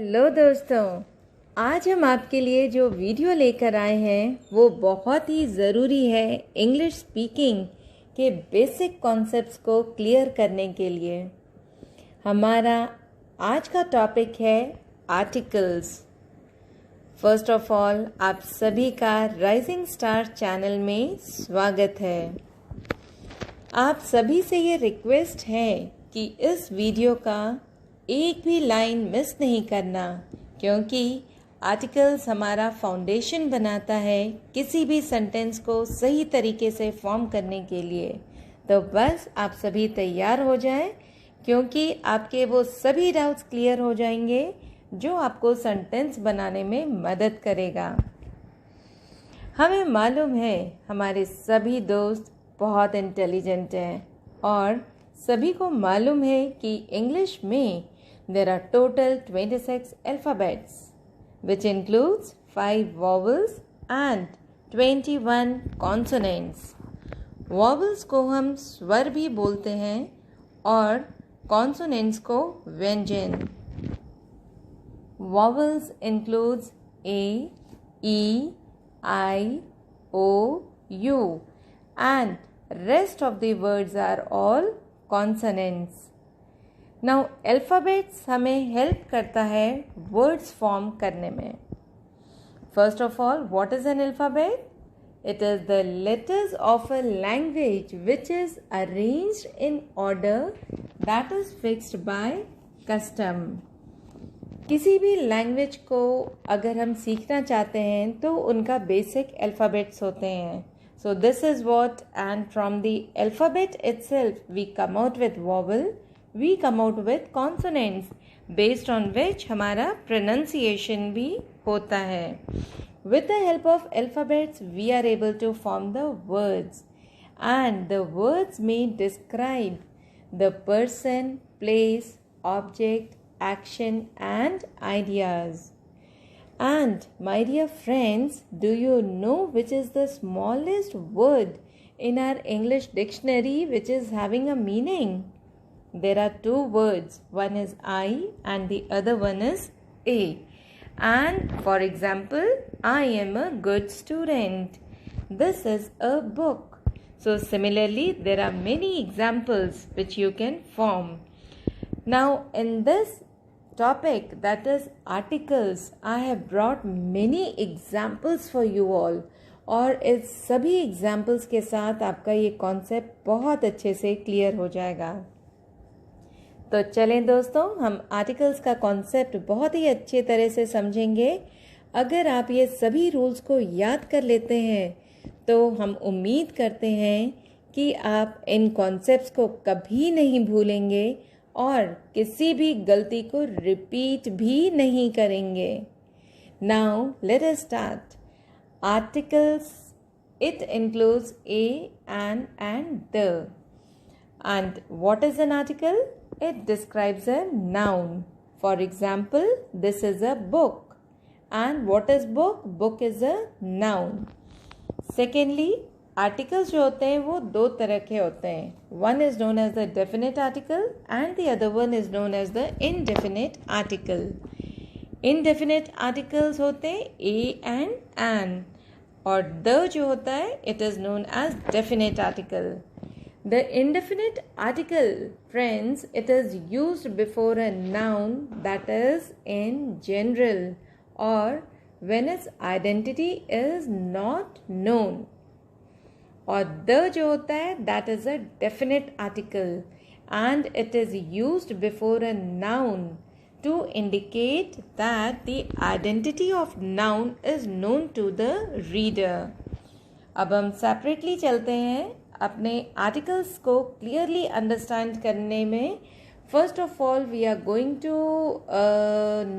Hello दोस्तों, आज हम आपके लिए जो वीडियो लेकर आए हैं वो बहुत ही ज़रूरी है इंग्लिश स्पीकिंग के बेसिक कॉन्सेप्ट्स को क्लियर करने के लिए। हमारा आज का टॉपिक है आर्टिकल्स। फर्स्ट ऑफ ऑल आप सभी का राइजिंग स्टार चैनल में स्वागत है। आप सभी से ये रिक्वेस्ट है कि इस वीडियो का एक भी लाइन मिस नहीं करना, क्योंकि आर्टिकल्स हमारा फाउंडेशन बनाता है किसी भी सेंटेंस को सही तरीके से फॉर्म करने के लिए। तो बस आप सभी तैयार हो जाएं, क्योंकि आपके वो सभी डाउट्स क्लियर हो जाएंगे जो आपको सेंटेंस बनाने में मदद करेगा। हमें मालूम है हमारे सभी दोस्त बहुत इंटेलिजेंट हैं और सभी को मालूम है कि इंग्लिश में there are total 26 alphabets, which includes 5 vowels and 21 consonants. Vowels को हम स्वर भी बोलते हैं और consonants को व्यंजन। Vowels includes A, E, I, O, U, and rest of the words are all consonants. Now alphabets हमें हेल्प करता है वर्ड्स फॉर्म करने में। First of all, what is an alphabet? It is the letters of a language which is arranged in order that is fixed by custom. किसी भी language को अगर हम सीखना चाहते हैं तो उनका बेसिक अल्फ़ाबेट्स होते हैं। So this is what, and from the alphabet itself we come out with vowel, we come out with consonants based on which हमारा pronunciation भी होता है। With the help of alphabets we are able to form the words, and the words may describe the person, place, object, action and ideas. And my dear friends, do you know which is the smallest word in our English dictionary which is having a meaning? There are two words, one is I and the other one is A. And for example, I am a good student. This is a book. So similarly, there are many examples which you can form. Now in this topic, that is articles, I have brought many examples for you all. और इस सभी examples के साथ आपका ये concept बहुत अच्छे से क्लियर हो जाएगा। तो चलें दोस्तों, हम आर्टिकल्स का कॉन्सेप्ट बहुत ही अच्छे तरह से समझेंगे। अगर आप ये सभी रूल्स को याद कर लेते हैं तो हम उम्मीद करते हैं कि आप इन कॉन्सेप्ट्स को कभी नहीं भूलेंगे और किसी भी गलती को रिपीट भी नहीं करेंगे। Now let us start. Articles, it includes A and the. And what is an article? It describes a noun. For example, this is a book. And what is book? Book is a noun. Secondly, articles जो होते हैं वो दो तरह के होते हैं। One is known as the definite article and the other one is known as the indefinite article. Indefinite articles होते हैं a and an, और the जो होता है it is known as definite article. The indefinite article, friends, it is used before a noun that is in general or when its identity is not known. और the जो होता है that is a definite article and it is used before a noun to indicate that the identity of noun is known to the reader. अब हम separately चलते हैं अपने articles को क्लियरली अंडरस्टैंड करने में। First of all we are going to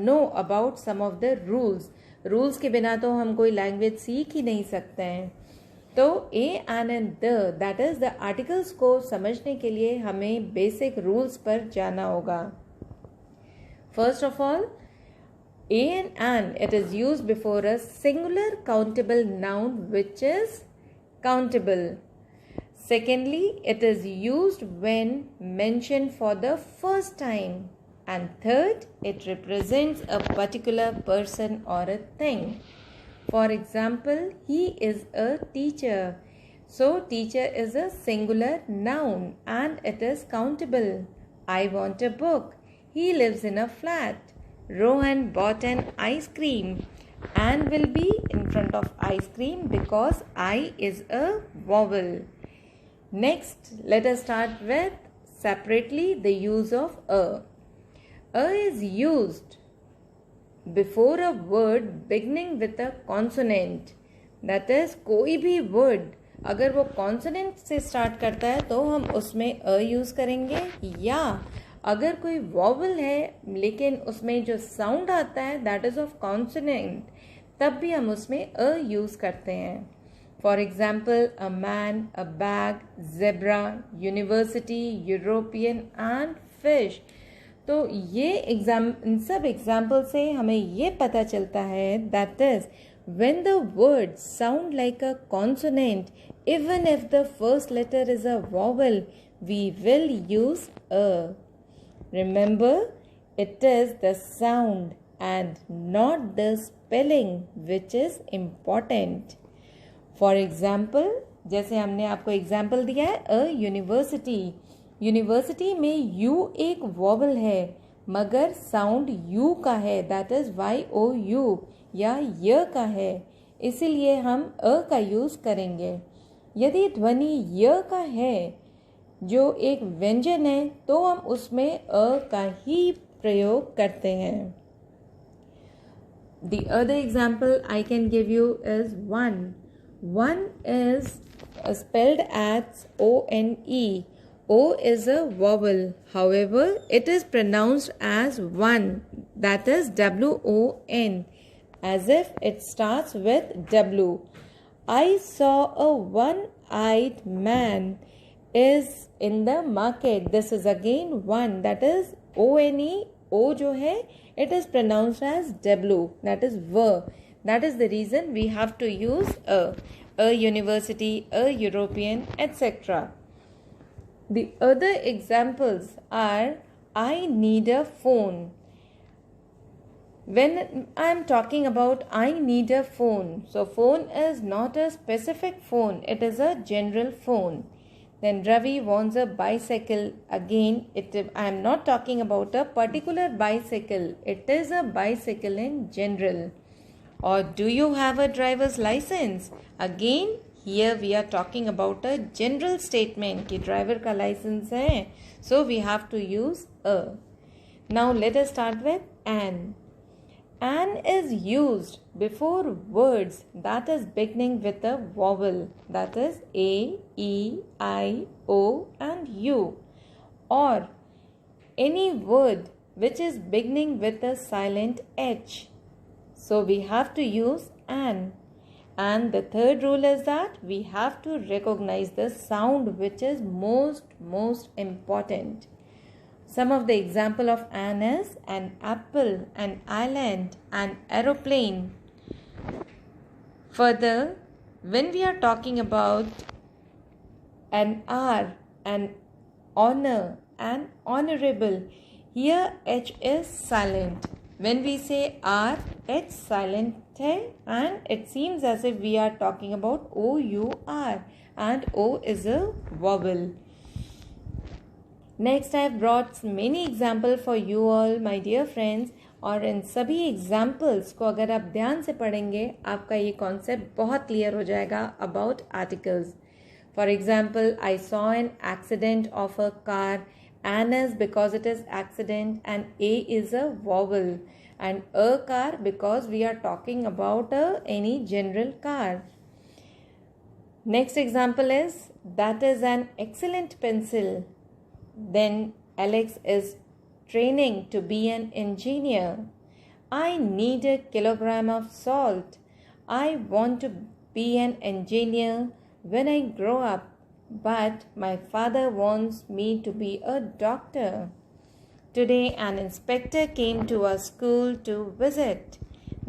know about some of the rules के बिना तो हम कोई लैंग्वेज सीख ही नहीं सकते हैं। तो A and the, that is the articles को समझने के लिए हमें बेसिक रूल्स पर जाना होगा। First of all, A and it is used before a singular countable noun which is countable. Secondly, it is used when mentioned for the first time And third, it represents a particular person or a thing. For example, he is a teacher. So, teacher is a singular noun and it is countable. I want a book. He lives in a flat. Rohan bought an ice cream. And will be in front of ice cream because I is a vowel. Next, let us start with separately the use of a. A is used before a word beginning with a consonant. That is, कोई भी word अगर वो consonant से start करता है तो हम उसमें a use करेंगे, या अगर कोई vowel है लेकिन उसमें जो sound आता है that is of consonant, तब भी हम उसमें a use करते हैं. For example, a man, a bag, zebra, university, European and fish. तो ये इन सब एग्जाम्पल से हमें ये पता चलता है that is, when the words sound like a consonant, even if the first letter is a vowel, we will use a. Remember, it is the sound and not the spelling which is important. For example, जैसे हमने आपको example दिया है a university. University में you एक vowel है मगर sound you का है, दैट इज YOU, या य का है, इसीलिए हम अ का यूज करेंगे. यदि ध्वनि य का है जो एक व्यंजन है तो हम उसमें अ का ही प्रयोग करते हैं. The other example I can give you is one. One is spelled as ONE. O is a vowel. However, it is pronounced as one, that is WON, as if it starts with W. I saw a one-eyed man is in the market. This is again one, that is ONE. O जो है, it is pronounced as W, that is V. That is the reason we have to use a university, a European, etc. The other examples are I need a phone. When I am talking about I need a phone, so phone is not a specific phone, it is a general phone. Then Ravi wants a bicycle. Again, I am not talking about a particular bicycle, it is a bicycle in general. Or do you have a driver's license? Again, here we are talking about a general statement कि driver का license है, so we have to use a. Now let us start with an. An is used before words that is beginning with a vowel, that is A, E, I, O and U, or any word which is beginning with a silent H. So we have to use an. And the third rule is that we have to recognize the sound which is most important. Some of the example of an is an apple, an island, an aeroplane. Further, when we are talking about an R, an honor, an honorable, here H is silent. When we say R, H silent hai, and it seems as if we are talking about OUR, and O is a vowel. Next, I have brought many examples for you all, my dear friends. और इन सभी examples को अगर आप ध्यान से पढ़ेंगे आपका ये कॉन्सेप्ट बहुत क्लियर हो जाएगा about articles. For example, I saw an accident of a car. An is because it is accident, and A is a vowel, and a car because we are talking about any general car. Next example is that is an excellent pencil. Then Alex is training to be an engineer. I need a kilogram of salt. I want to be an engineer when I grow up, but my father wants me to be a doctor. Today an inspector came to our school to visit.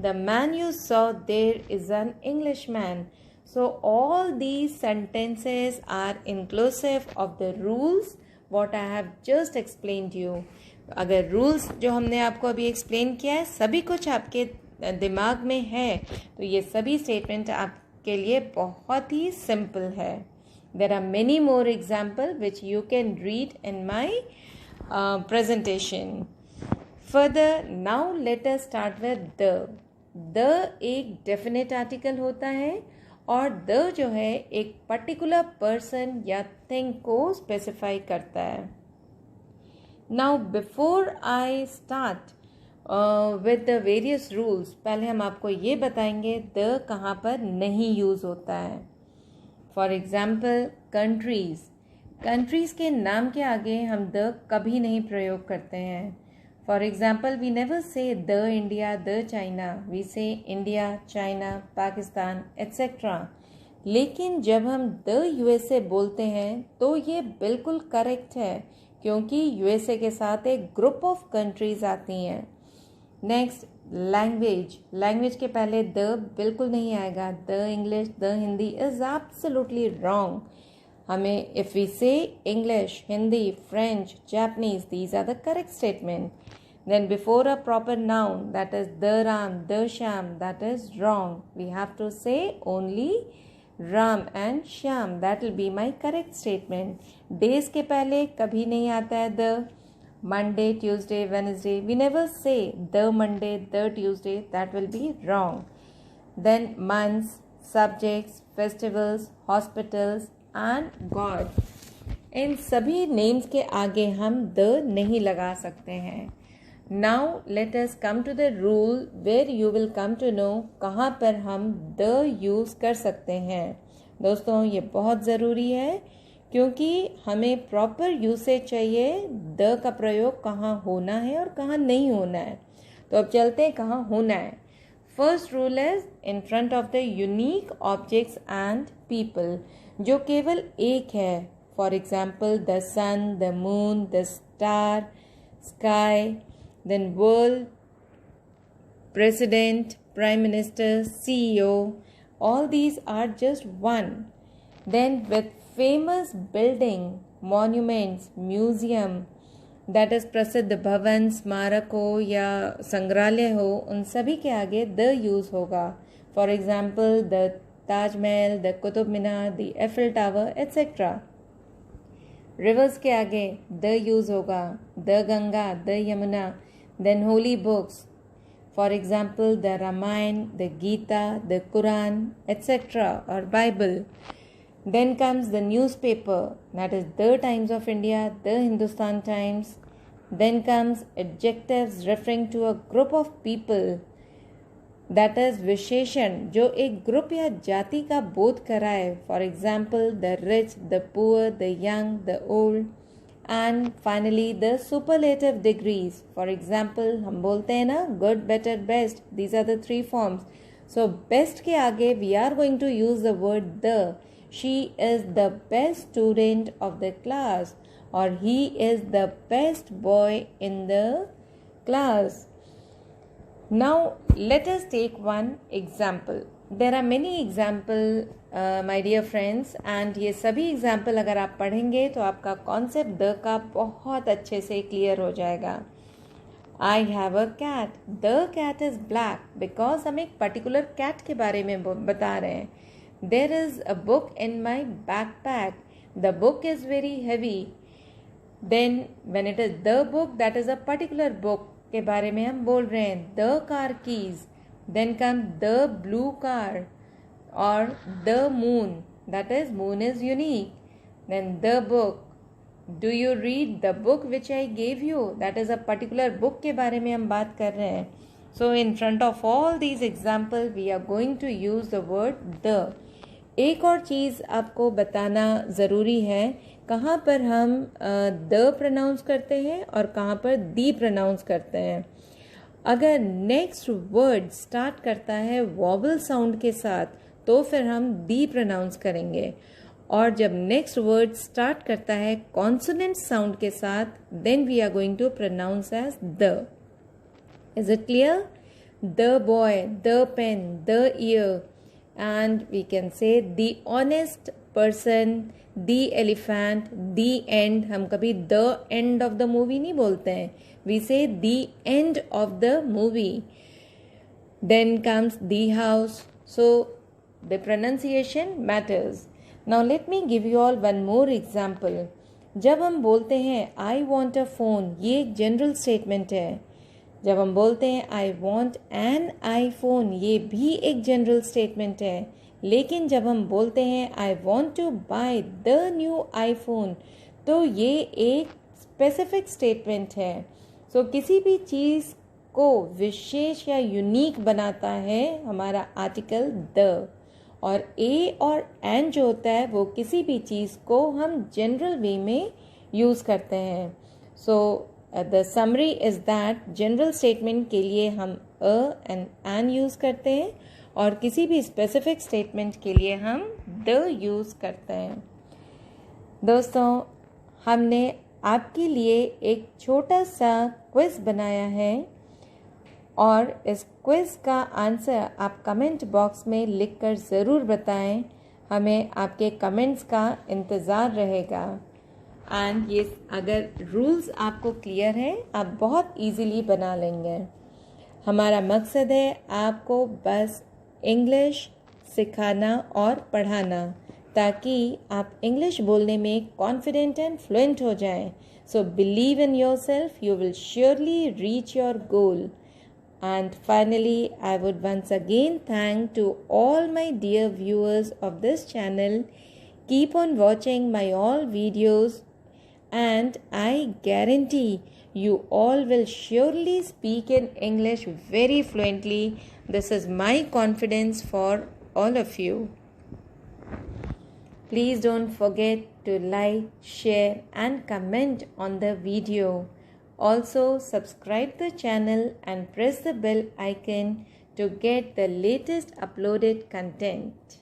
The man you saw there is an Englishman. So all these sentences are inclusive of the rules what I have just explained you. अगर rules जो हमने आपको अभी explain किया है सभी कुछ आपके दिमाग में है तो ये सभी स्टेटमेंट आपके लिए बहुत ही सिंपल है. There are many more examples which you can read in my presentation. Further, now let us start with the. The एक definite article होता है और the जो है एक particular person या thing को specify करता है. Now before I start with the various rules, पहले हम आपको ये बताएंगे the कहाँ पर नहीं यूज़ होता है. फॉर एग्ज़ाम्पल कंट्रीज़ के नाम के आगे हम द कभी नहीं प्रयोग करते हैं. For example we never say the India, the China, we say India, China, Pakistan etcetera. लेकिन जब हम द यूएसए बोलते हैं तो ये बिल्कुल करेक्ट है क्योंकि यूएसए के साथ एक ग्रुप ऑफ कंट्रीज़ आती हैं. नेक्स्ट लैंग्वेज के पहले द बिल्कुल नहीं आएगा. The English, the Hindi is absolutely wrong. हमें if we say English, Hindi, French, Japanese, these are the correct statement. Then before a proper noun that is the Ram, the Shyam, that is wrong. We have to say only Ram and Shyam. That will be my correct statement. Days के पहले कभी नहीं आता है the. Monday, Tuesday, Wednesday. We never say the Monday, the Tuesday. That will be wrong. Then months, subjects, festivals, hospitals and God. इन सभी names के आगे हम the नहीं लगा सकते हैं. Now let us come to the rule where you will come to know कहाँ पर हम the use कर सकते हैं. दोस्तों ये बहुत ज़रूरी है क्योंकि हमें प्रॉपर यूसेज चाहिए द का प्रयोग कहाँ होना है और कहाँ नहीं होना है. तो अब चलते हैं कहाँ होना है. First rule is in front of the unique objects and people जो केवल एक है. For example the sun, the moon, the star, sky, then world, president, prime minister, CEO. All these are just one. Then with famous building, monuments, museum, that is प्रसिद्ध भवन, स्मारक हो या संग्रहालय हो, उन सभी के आगे द यूज़ होगा. फॉर example the Taj Mahal, the Qutub Minar, the Eiffel Tower etcetera. Rivers के आगे द यूज़ होगा. The Ganga, the Yamuna. Then holy books, for example the Ramayan, the Gita, the Quran etcetera और Bible. Then comes the newspaper, that is the Times of India, the Hindustan Times. Then comes adjectives referring to a group of people, that is विशेषण जो एक group या जाति का बोध कराए. For example the rich, the poor, the young, the old. And finally the superlative degrees. For example हम बोलते हैं ना good, better, best. These are the 3 forms. So best के आगे we are going to use the word the. She is the best student of the class or he is the best boy in the class. Now let us take one example. There are many examples my dear friends and ये सभी example अगर आप पढ़ेंगे तो आपका concept the का बहुत अच्छे से clear हो जाएगा. I have a cat. The cat is black because हम एक particular cat के बारे में बता रहे हैं. There is a book in my backpack. The book is very heavy. Then when it is the book, that is a particular book के बारे में हम बोल रहे हैं. The car keys. Then come the blue car or the moon. That is moon is unique. Then the book. Do you read the book which I gave you? That is a particular book के बारे में हम बात कर रहे हैं. So in front of all these examples, we are going to use the word the. एक और चीज़ आपको बताना ज़रूरी है कहाँ पर हम द प्रोनाउंस करते हैं और कहाँ पर दी प्रोनाउंस करते हैं. अगर नेक्स्ट वर्ड स्टार्ट करता है वॉवल साउंड के साथ तो फिर हम दी प्रोनाउंस करेंगे और जब नेक्स्ट वर्ड स्टार्ट करता है कॉन्सोनेंट साउंड के साथ then we are going to pronounce as the. Is it clear? The boy, the pen, the ear. And we can say the honest person, the elephant, the end. हम कभी the end of the movie नहीं बोलते हैं. We say the end of the movie. Then comes the house. So the pronunciation matters. Now let me give you all one more example. जब हम बोलते हैं I want a phone, ये एक general statement है. जब हम बोलते हैं आई वॉन्ट एन आईफोन, ये भी एक जनरल स्टेटमेंट है. लेकिन जब हम बोलते हैं I want to buy the new iPhone, तो ये एक स्पेसिफिक स्टेटमेंट है. सो किसी भी चीज़ को विशेष या यूनिक बनाता है हमारा आर्टिकल द. और ए और एन जो होता है वो किसी भी चीज़ को हम जनरल वे में यूज़ करते हैं. So the summary is that general statement के लिए हम अ एंड एन यूज़ करते हैं और किसी भी स्पेसिफिक स्टेटमेंट के लिए हम द यूज़ करते हैं. दोस्तों, हमने आपके लिए एक छोटा सा क्विज़ बनाया है और इस क्विज़ का आंसर आप कमेंट बॉक्स में लिखकर ज़रूर बताएं. हमें आपके कमेंट्स का इंतज़ार रहेगा. एंड ये अगर रूल्स आपको क्लियर है, आप बहुत इजीली बना लेंगे. हमारा मकसद है आपको बस इंग्लिश सिखाना और पढ़ाना, ताकि आप इंग्लिश बोलने में कॉन्फिडेंट एंड फ्लुएंट हो जाएं. So believe in yourself, you will surely reach your goal. And finally, I would once again thank to all my dear viewers of this channel. Keep on watching my all videos and I guarantee you all will surely speak in English very fluently. This is my confidence for all of you. Please don't forget to like, share and comment on the video. Also, subscribe the channel and press the bell icon to get the latest uploaded content.